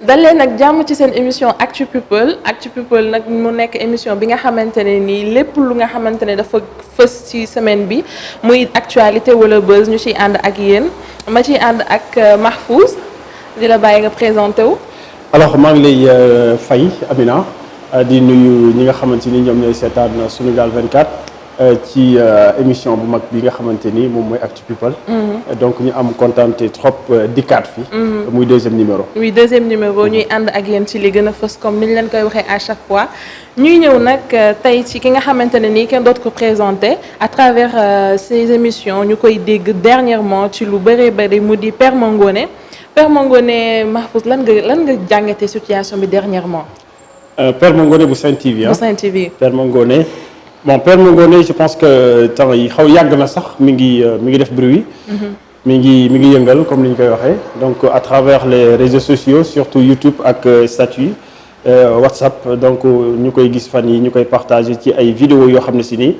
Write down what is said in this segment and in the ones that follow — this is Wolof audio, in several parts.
dalee nag jàmm ci seen émission Actu People nag mu nekk émission bi nga xamante ne nii lépp lu nga xamante ne dafa fës ci semaine bi muy actualité wala buzz ñu ciy ànd ak yéen ma ciy ànd ak Mahfouz di la bàyyi nga présenté wu. alors maa ngi lay fay Amina di nuyu ñi nga xamante ni ñoom ñooy seetaan Sunugal 24 ci émission bu mag bi nga xamante ni moom mooy Actu People. donc ñu am contenté trop dikkaat fi. muy deuxième numéro. oui deuxième numéro ñuy ànd ak yéen ci li gën a fës comme ni ñu leen koy waxee à chaque fois ñuy ñëw nag tey ci ki nga xamante ne nii kenn dootu ko présenté à travers ces émissions ñu koy dégg dernièrement ci lu bëree bëri mu di Père Mangone Père Mangone Mahfouz lan nga jàngatee situation bi dernièrement. Père Mangone bu Sen TV bu Sen TV. Père Mangone bon Père Mangone je pense que temps yi xaw yàgg na sax mi ngi def bruit. mi ngi yëngal comme ni ñu koy waxee donc à travers les réseaux sociaux surtout YouTube ak statut WhatsApp donc ñu koy gis fan yi ñu koy partagé ci ay vidéos yoo xam ne si nii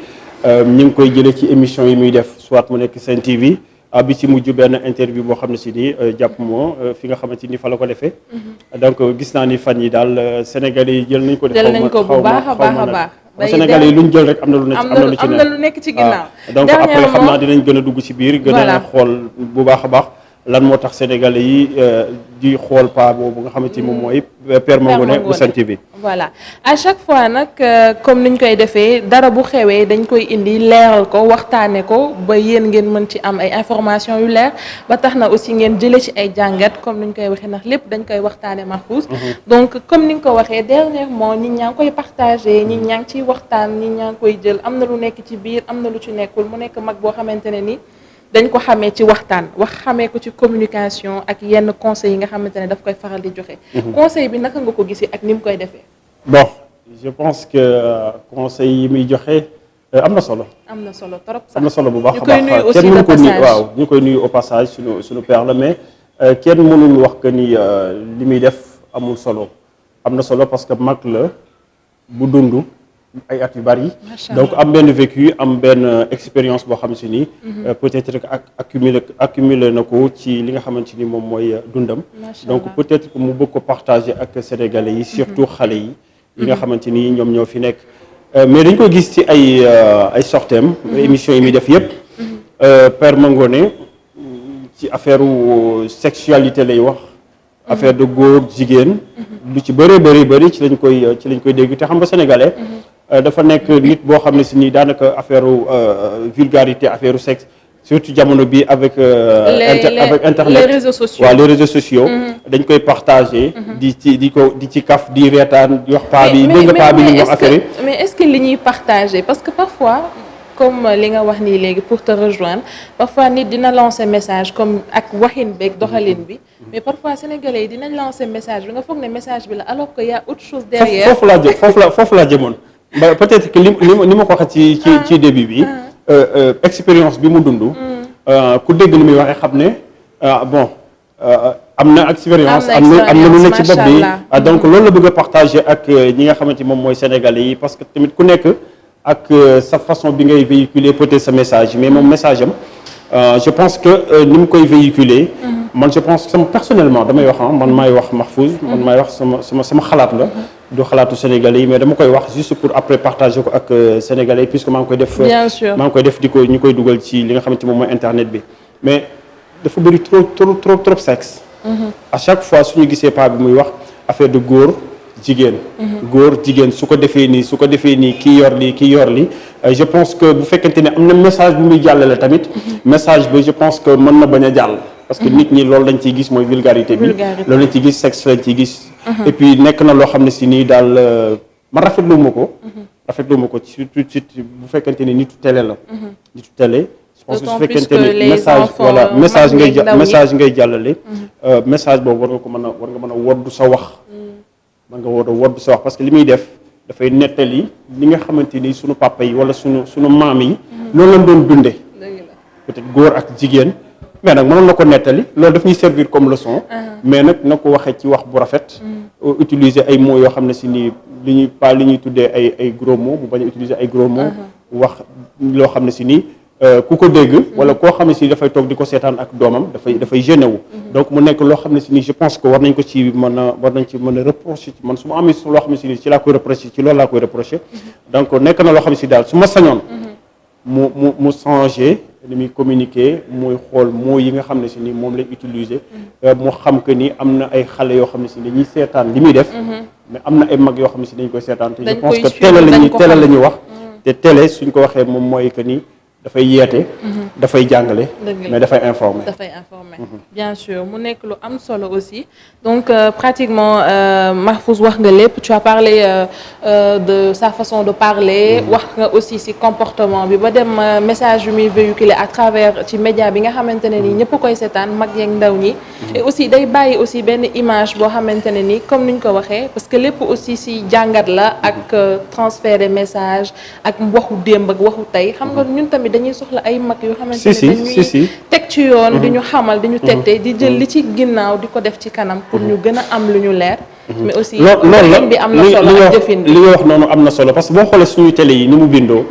ñu ngi koy jëlee ci émission yi muy def soit mu nekk Sen TV bi ci mujj benn interview boo xam ne si nii jàpp moo fi nga xamante ni fa la ko defee. donc gis naa ni fan yi daal Sénégalais yi jël nañ ko. jël nañ ko bu baax a baax a baax. Sénégalais yi lu ñu jël rek am na lu nekk ci ginnaaw. donc après xam naa dinañ gën a dugg ci biir. gën a xool bu baax a baax lan moo tax Sénégalais yi di xool pa boobu nga xamante ni moom mooy Père Mangone bu Sen TV. voilà à chaque fois nag comme niñ koy defee dara bu xewee dañ koy indi leeral ko waxtaane ko ba yéen ngeen mën ci am ay informations yu leer ba tax na aussi ngeen jëlee ci ay jàngat comme niñ koy waxee ndax lépp dañ koy waxtaane Mahfouz. donc comme ni nga ko waxee dernièrement nit ñaa ngi koy partagé nit ñaa ngi ciy waxtaan nit ñaa ngi koy jël am na lu nekk ci biir am na lu ci nekkul mu nekk mag boo xamante ne ni. dañ ko xamee ci waxtaan xamee ko ci communication ak yenn conseils yi nga xamante ne daf koy faral di joxe. conseil bi naka nga ko gisee ak ni mu koy defee. bon je pense que conseil yi muy joxe am na solo. am na solo trop sax am na solo bu baax a baax ñu koy nuyu aussi kenn mënu ko nii waaw ñu koy nuyu au passage suñu père la mais kenn mënul wax que ni li muy def amul solo am na solo parce que mag la bu dund. ay at yu bari donc am benn vécu am benn expérience boo xam si ni peut-être que accumulé na ko ci li nga xamante ni moom mooy dundam donc peut-être que mu bëgg ko partager ak sénégalais yi surtout xale yi nga xamante ni ñoom ñoo fi nekk mais dañ ko gis ci ay sorteem émission yi muy def yépp Père Mangone ci affaire sexualité lay wax affaire de góor jigéen lu ci bëri ci lañ koy dégg te xam nga sénégalais dafa nekk nit boo xam ne si nii daanaka affaire vulgarité affaire sexe surtout jamono bi avec internet les réseaux sociaux waaw les réseaux sociaux dañ koy partager di ci kaf di reetaan di wax paa bi dégg nga paa bi li ñu wax affaire yi mais est-ce que li ñuy partager parce que parfois comme li nga wax nii léegi pour te rejoindre parfois nit dina lancer message comme ak waxin beeg doxalin bi mais parfois sénégalais yi dinañ lancer message bi nga foog ne message bi la alors que y a autre chose derrière foofu laa jëmoon peut-être que ni ma ko waxee ci début bi expérience bi mu dund ku dégg ni muy waxee xam ne bon am na expérience am na lu ne ci bopp bi donc loolu la bëgg a partager ak ñi nga xamante moom mooy sénégalais yi parce que tamit ku nekk ak sa façon bi ngay véhiculer peut-être sa message mais moom message am je pense que ni mu koy véhiculer man je pense que personnellement damay wax man maay wax Mahfouz man maay wax sama xalaat la du xalaatu sénégalais yi mais dama koy wax juste pour après partager ko ak sénégalais yi puisque maa ngi koy def maa ngi koy def ñu koy dugal ci li nga xamante moom mooy internet bi mais dafa bëri trop sexe à chaque fois suñu gisee pas bi muy wax affaire de góor jigéen su ko defee nii kii yor li je pense que bu fekkente ne am na message bu muy jàllale tamit message bi je pense que mën na bañ a jàll parce que nit ñi loolu lañ ciy gis mooy vulgarité bi loolu lañ ciy gis sexe lañ ciy gis et puis nekk na loo xam ne si nii daal man rafetlu ma ko surtout bu fekkente ne nitu télé la nitu télé je pense que su fekkente ne message voilà message ngay jàllale message boobu war nga mën a woddu sa wax man nga war a woddu sa wax parce que li muy def dafay nettali li nga xamante ni sunu papa yi wala sunu maam yi loolu lañ doon dunde peut-être góor ak jigéen mais nag mënoon na ko nettali loolu daf ñuy servir comme leçon mais nag na ko waxee ci wax bu rafet utiliser ay mots yoo xam ne si nii li ñuy tuddee ay gros mots bu bañ a utiliser ay gros mots wax loo xam ne si nii ku ko dégg wala koo xam ne si dafay toog di ko seetaan ak doomam dafay gêné wu donc mu nekk loo xam ne si ni je pense que war nañ ci mën a reprocher man su ma amee loo xam ne si ni ci laa koy reprocher ci loolu laa koy reprocher donc nekk na loo xam ne si daal su ma sañoon mu changer ni muy communiquer muy xool mots yi nga xam ne si ni moom lay utiliser mu xam que ni am na ay xale yoo xam ne si dañuy seetaan li muy def mais am na ay mag yoo xam ne si dañ koy seetaan te je pense que télé la ñuy wax te télé suñ ko waxee moom mooy que ni dafay yeete dafay jàngale mais dafay informer bien sûr mu nekk lu am solo aussi donc pratiquement Mahfouz wax nga lépp tu as parlé de sa façon de parler wax nga aussi ci comportement bi ba dem message yu muy véhiculer à travers ci média bi nga xamante ne nii ñëpp koy seetaan mag yeeg ndaw ñi et aussi day bàyyi aussi benn image boo xamante ne nii comme ni ñu ko waxee parce que lépp aussi ci jàngat la ak transfert message ak waxu démb ak waxu tey xam nga ñun tamit dañuy soxla ay mag yoo xamante ne dañuy teg ci yoon di ñu xamal di ñu tette di jël li ci ginnaaw di ko def ci kanam pour ñu gën a am lu ñu leer mais aussi loolu bi am na solo ak jëfin bi li nga wax noonu am na solo parce que boo xoolee suñu télé yi ni mu bindoo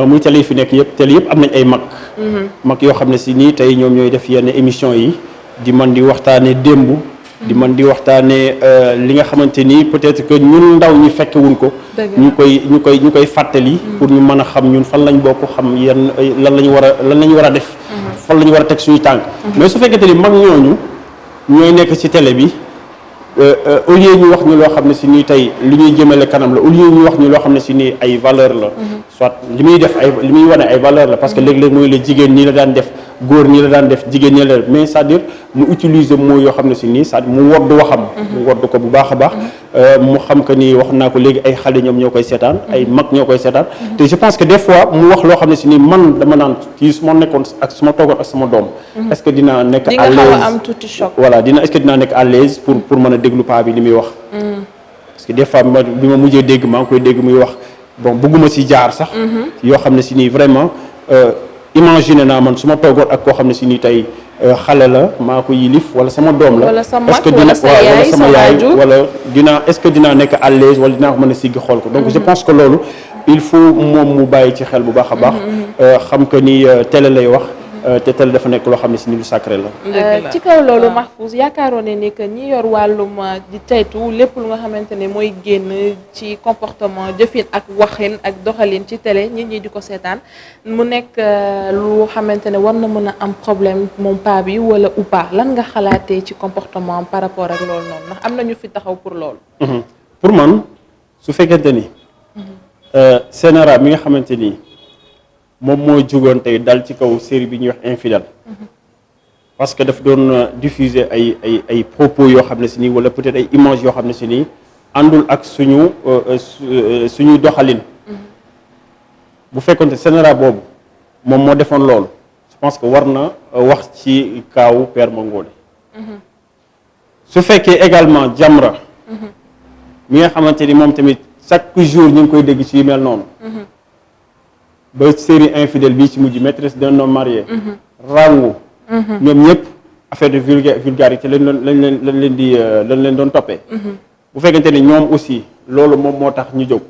muy télé yi fi nekk yëpp télé yëpp am nañ ay mag yoo xam ne si nii tey ñoom ñooy def yenn émission yi di man di waxtaanee démb di man di waxtaanee li nga xamante ni peut-être que ñun ndaw ñi fekkewuñ ko ñu koy fàttali pour ñu mën a xam ñun fan lañ bokk xam yan lan lañu war a def fan la ñu war a teg suñu tànk mais su fekkente ni mag ñooñu ñooy nekk ci télé bi au lieu ñu wax ñu loo xam ne si nii tey li ñuy jëmale kanam la au lieu ñu wax ñu loo xam ne si nii ay valeur la soit li muy def li muy wane ay valeur la parce que léeg-léeg mooy la jigéen nii la daan def góor nii la daan def jigéen nii la def mais c'est-à-dire mu utiliser mooy yoo xam ne si nii c'est-à-dire mu wodd waxam mu wodd ko bu baax a baax mu xam que ni wax naa ko léegi ay xale ñoom ñoo koy seetaan ay mag ñoo koy seetaan te je pense que des fois mu wax loo xam ne si nii man dama naan kii su ma nekkoon ak su ma toogoon ak sama doom est-ce que dinaa nekk à l'aise am tuuti choc voilà est-ce que dinaa nekk à l'aise pour mën a déglu paa bi li muy wax parce que des fois bi ma mujjee dégg maa ngi koy dégg muy wax bon bëgguma si jaar sax yoo xam ne si nii vraiment imaginer naa man su ma toogoon ak koo xam ne si nii tey xale la maa ko yilif wala sama doom la est-ce que dina wala sama yaay wala dinaa est-ce que dinaa nekk à l'aise wala dinaa ko mën a siggi xool ko donc je pense que loolu il faut moom mu bàyyi ci xel bu baax a baax xam que ni télé lay wax te télé dafa nekk loo xam ne si ni lu sacré la ci kaw loolu Mahfouz yaakaaroon ne ni que ñi yor wàllum di teytu lépp lu nga xamante ne mooy génn ci comportement jëfin ak waxin ak doxalin ci télé nit ñi di ko seetaan mu nekk lu xamante ne war na mën a am problème moom paa bi wala ou pas lan nga xalaatee ci comportement par rapport ak loolu noonu ndax am na ñu fi taxaw pour loolu pour man su fekkente ni CNRA mi nga xamante ni moom moo jógoon tey dal ci kaw série bi ñuy wax infidèle parce que daf doon diffuser ay propos yoo xam ne si nii wala peut-être ay images yoo xam ne si nii àndul ak suñu doxalin bu fekkonte CNRA boobu moom moo defoon loolu je pense que war na wax ci kaawu Père Mangone su fekkee également Jamra mi nga xamante ni moom tamit chaque jour ñu ngi koy dégg ci yu mel noonu ba série infidèle bii ci mujj maîtresse d'un homme marié rangu ñoom ñëpp affaire de vulgarité lañ leen doon toppee bu fekkente ni ñoom aussi loolu moom moo tax ñu jóg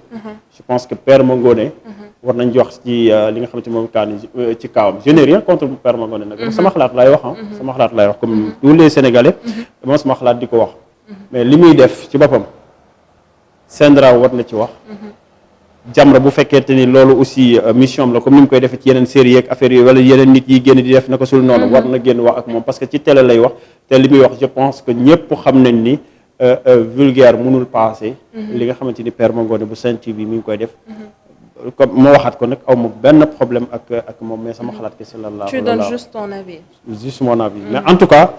je pense que Père Mangone war nañ jox ci li nga xamante moom kaan ci kaawam je n'ai rien contre Père Mangone nag sama xalaat laay wax sama xalaat laay wax comme tous les Sénégalais moom sama xalaat di ko wax mais li muy def ci boppam CNRA war na ci wax Jamra bu fekkente ni loolu aussi mission am la comme ni mu koy defee ci yeneen série yeeg affaire yooyu wala yeneen nit yi génn di def naka sul noonu war na génn wax ak moom parce que ci télé lay wax te li muy wax je pense que ñëpp xam nañ ni vulgaire mënul passé li nga xamante ni Père Mangone bu Sen TV mi ngi koy def comme moo waxaat ko nag aw ma benn problème ak moom mais sama xalaat kese lan la tu donnes juste ton avis juste mon avis mais en tout cas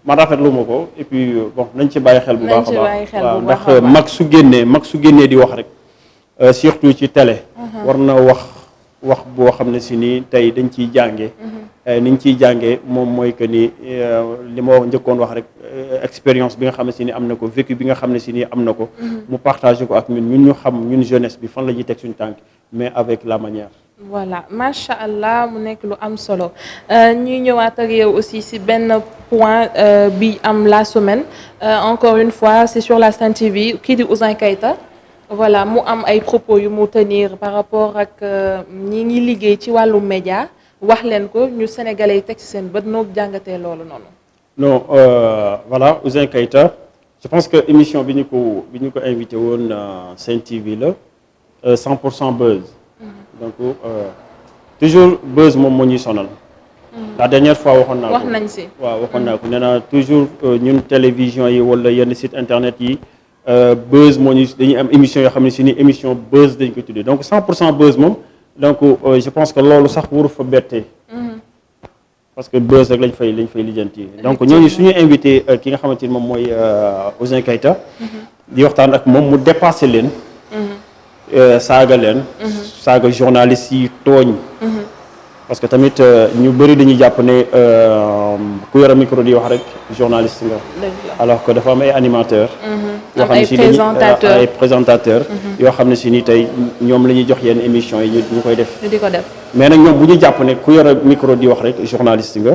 man rafetlu ma ko et puis bon nañ ci bàyyi xel bu baax a baax waaw ndax mag su génnee di wax rek surtout ci télé war na wax boo xam ne si nii tey dañ ciy jànge niñ ciy jàngee moom mooy que ni li ma njëkkoon wax rek expérience bi nga xam ne si ni am na ko vécu bi nga xam ne si nii am na ko mu partagé ko ak ñun ñu xam ñun jeunesse bi fan la ñuy teg suñu tànk mais avec la manière voilà macha allah mu nekk lu am solo ñuy ñëwaat ak yow aussi ci benn point bi am la semaine encore une fois c'est sur la Sen TV kii di Ouzin Keita voilà mu am ay propos yu mu tenir par rapport ak ñi ngi liggéey ci wàllu média wax leen ko ñu sénégalais yi teg ci seen bët noo jàngatee loolu noonu. non voilà Ouzin Keita je pense que émission bi ñu ko invité woon Sen TV la 100% buzz. donc toujours buzz moom moo ñuy sonal. la dernière fois waxoon naa ko wax nañ si. waaw waxoon naa ko nee naa toujours ñun télévision yi wala yenn site internet yi buzz moo ñu dañuy am émission yoo xam ne si ni émission buzz dañ ko tuddee donc 100% buzz moom donc je pense que loolu sax waru fa bettee. parce que buzz rek lañ fay lijjanti. donc ñooñu suñu invité ki nga xamante ni moom mooy Ouzin Keita. di waxtaan ak moom mu dépassé leen. saaga leen. saaga journaliste yi tooñ. parce que tamit ñu bëri dañuy jàpp ne ku yor micro di wax rek journaliste nga. alors que dafa am ay animateurs. yoo xam ne si ay présentateurs. yoo xam ne si ni tey ñoom la ñuy jox yenn émissions yi ñu koy def. ñu di ko def mais nag ñoom bu ñu jàpp ne ku yor micro di wax rek journaliste nga.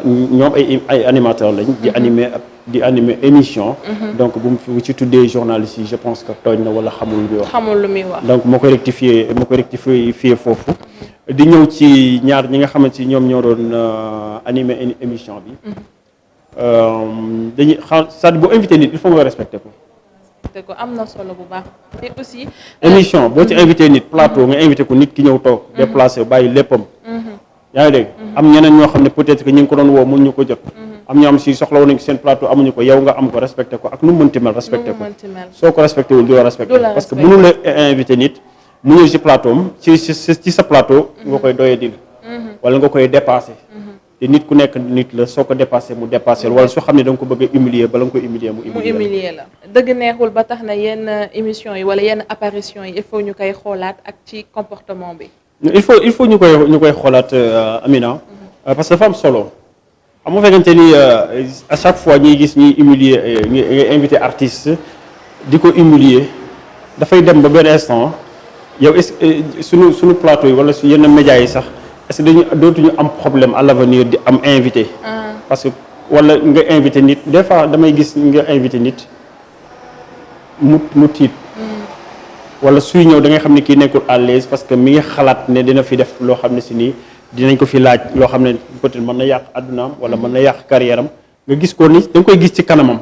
ñoom ay animateurs lañ. di animer émission. donc bu mu ci tuddee journaliste yi je pense que tooñ na wala xamul lu muy wax. donc moo koy rectifier foofu. di ñëw ci ñaar ñi nga xamante ni ñoom ñoo doon animer émission bi. dañuy c'est-à-dire boo invité nit il faut nga respecter ko. ko am na solo bu baax mais aussi. émission boo ci invité nit plateau nga invité ko nit ki ñëw toog. déplacé bàyyi léppam. yaa ngi dégg am ñeneen ñoo xam ne peut-être que ñu ngi ko doon woo mun ñu ko jot. am ñoo xam si soxla woon nañ seen plateau amuñu ko yow nga am ko respecté ko ak nu mu mënti mel respecté ko soo ko respecté wul du la respecté parce que mënu la invité nit mu ñëw ci plateau am ci sa plateau nga koy doyee dil wala nga koy dépassé te nit ku nekk nit la soo ko dépassé mu dépassé wala soo xam ne da nga ko bëgg a humilier bala nga koy humilier mu humilier la dëgg neexul ba tax na yenn émission yi wala yenn apparition yi il faut ñu koy xoolaat ak ci comportement bi il faut ñu koy xoolaat Amina parce que dafa am solo xam nga fekkente ni à chaque fois ñuy gis ñuy humilier ngay invité artiste di ko humilier dafay dem ba benn instant yow est-ce que suñu plateau yi wala su yenn médias yi sax est-ce que dootuñu am problème à l'avenir di am invité. parce que wala nga invité nit des fois damay gis nga invité nit mu tiit. wala suy ñëw da ngay xam ne kii nekkul à l'aise parce que mi ngi xalaat ne dina fi def loo xam ne si nii dinañ ko fi laaj loo xam ne peut-être mën na yàq addunaam wala mën na yàq carrière am nga gis ko ni da nga koy gis ci kanamam.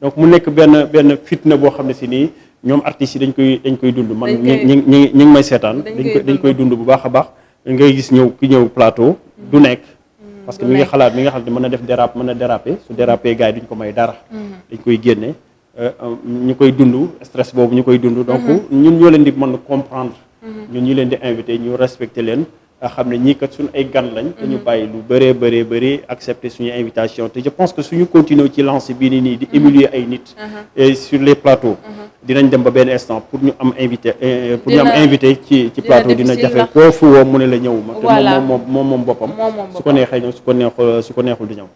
donc mu nekk benn fitna boo xam ne si nii ñoom artistes yi dañ koy dund. man ñi ngi may seetaan. dañ koy dund bu baax a baax. ngay gis ki ñëw plateau du nekk. parce que mi nga xalaat ne mën na def mën na déraper su déraper gars yi duñ ko may dara. dañ koy génne ñu koy dund stress boobu ñu koy dund. donc ñun ñoo leen di mën a comprendre. ñun ñu leen di invité ñu respecté leen. xam ne ñii kat suñu ay gan lañ. dañu bàyyi lu bëree accepter suñu invitation te je pense que suñu continuer ci lancé bii nii di humilier ay nit. et sur les plateaux. dinañ dem ba benn instant pour ñu am invité. ci plateau dina jafe koo fu woo mu ne la ñëwuma. te moom boppam. su ko neexee ñëw su ko neexul di ñëw.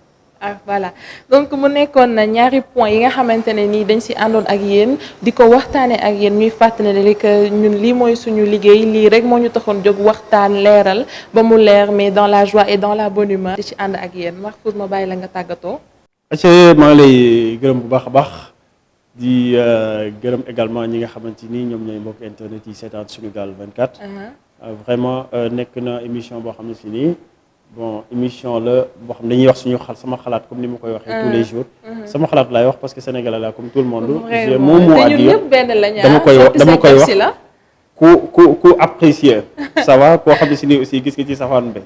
voilà donc mu nekkoon na ñaari point yi nga xamante ne nii dañ si àndoon ak yéen di ko waxtaanee ak yéen ñuy fàttali ne que ñun lii mooy suñu liggéey lii rek moo ñu taxoon jóg waxtaan leeral ba mu leer mais dans la joie et dans la bonne humeur di ci ànd ak yéen Mahfouz ma bàyyi la nga tàggatoo. maa ngi lay gërëm bu baax a baax di gërëm également ñi nga xamante ni ñoom ñooy mbokk internet yi seetaan Sunugal 24. vraiment nekk na émission boo xam ne si nii. bon émission la boo xam dañuy wax sama xalaat comme ni ma koy waxee tous les jours sama xalaat laay wax parce que sénégalais la comme tout le monde j'ai mon mot à dire dama koy wax ku apprécier ça va koo xam ne si nii aussi gis nga ci safaan bi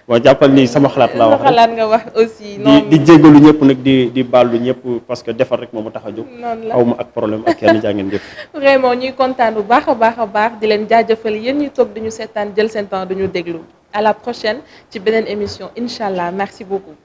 bon jàppal ni sama xalaat laa wax xalaat nga wax aussi di jéggalu ñëpp nag di baalu ñëpp parce que defar rek moo ma tax a jóg aw ma ak problème ak kenn jaa ngeen jëf vraiment ñuy kontaan bu baax a baax di leen jaajëfal yéen ñuy toog duñu seetaan jël seen temps duñu déglu à la prochaine ci beneen émission inch'Allah merci beaucoup